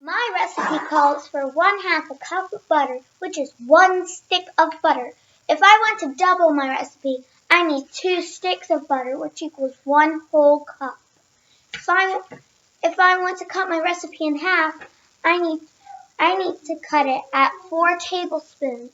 My recipe calls for 1/2 a cup of butter, which is 1 stick of butter. If I want to double my recipe, I need 2 sticks of butter, which equals 1 whole cup. If I want to cut my recipe in half, I need to cut it at 4 tablespoons.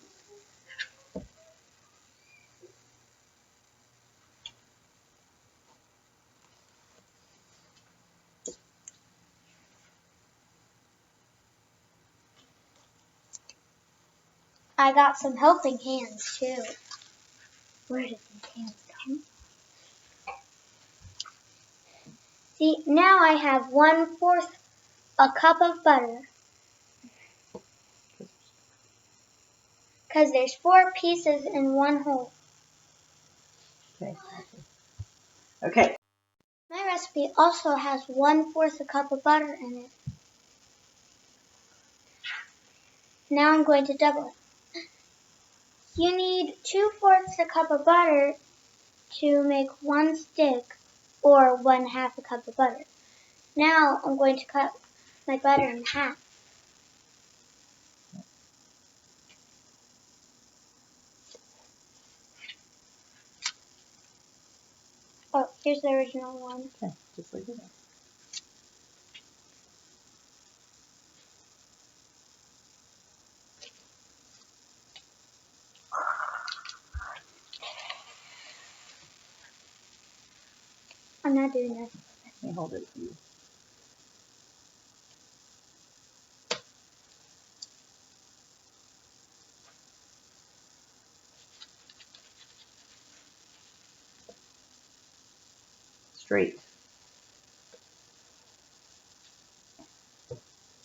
I got some helping hands too. Where did these hands come? See, now I have 1/4 a cup of butter. Because there's 4 pieces in 1 whole. Okay. My recipe also has 1/4 a cup of butter in it. Now I'm going to double it. You need 2/4 a cup of butter to make 1 stick, or 1/2 a cup of butter. Now I'm going to cut my butter in half. Oh, here's the original one. Okay, just leave it there. I'm not doing that. Let me hold it for you. Straight.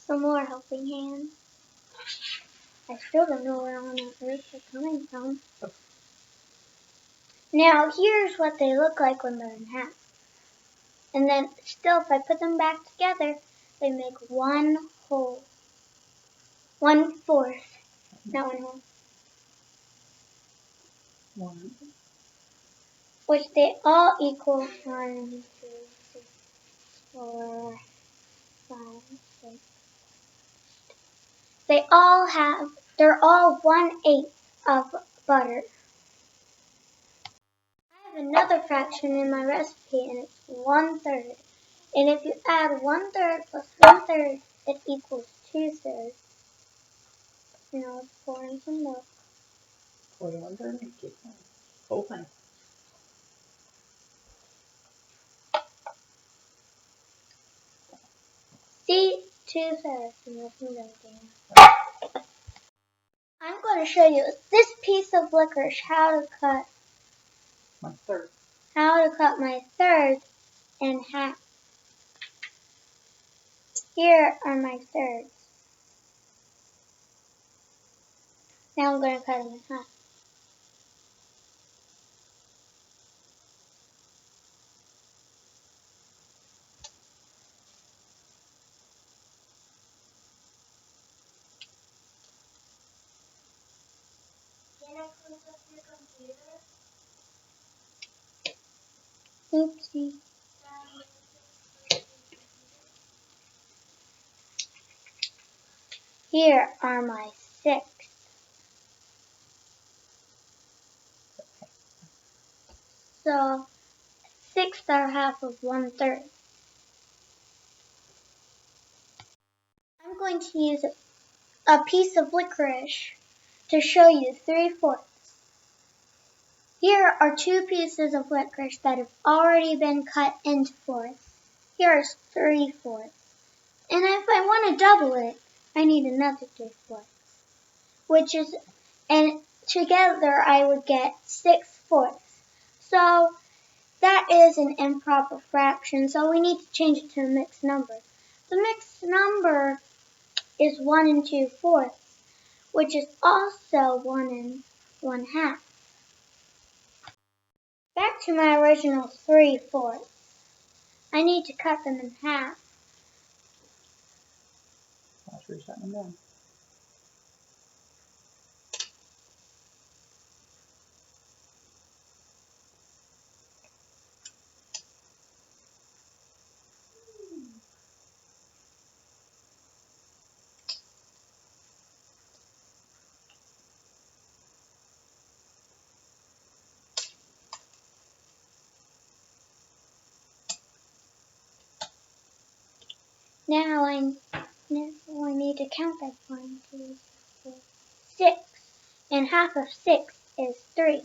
Some more helping hands. I still don't know where on earth they're coming from. Now here's what they look like when they're in half. And then still, if I put them back together, they make 1 whole. 1/4. Not 1 whole. 1. Which they all equal 1, 2, 3, 4, 5, 6. They're all 1/8 of butter. I have another fraction in my recipe, and it's 1/3. And if you add 1/3 plus 1/3, it equals 2/3. Now let's pour in some milk. Pour the 1/3 and keep going. Whole thing. See, 2/3 and nothing milk. I'm going to show you this piece of licorice how to cut My third. my third in half. Here are my thirds. Now I'm going to cut them in half. Can I close up your computer? Oopsie. Here are my 6. So 6 are half of 1/3. I'm going to use a piece of licorice to show you 3/4. Here are 2 pieces of licorice that have already been cut into 4ths. Here is 3/4. And if I want to double it, I need another 3/4. And together I would get 6/4. So that is an improper fraction, so we need to change it to a mixed number. The mixed number is 1 2/4, which is also 1 1/2. Back to my original 3/4. I need to cut them in half. Watch where you're setting them down. Now I need to count them. 1, 2, 3, 4, 6. And half of 6 is 3.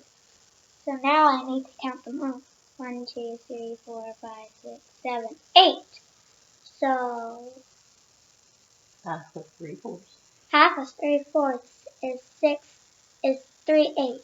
So now I need to count them all. 1, 2, 3, 4, 5, 6, 7, 8. So half of 3/4. half of 3/4 is 6 is 3/8.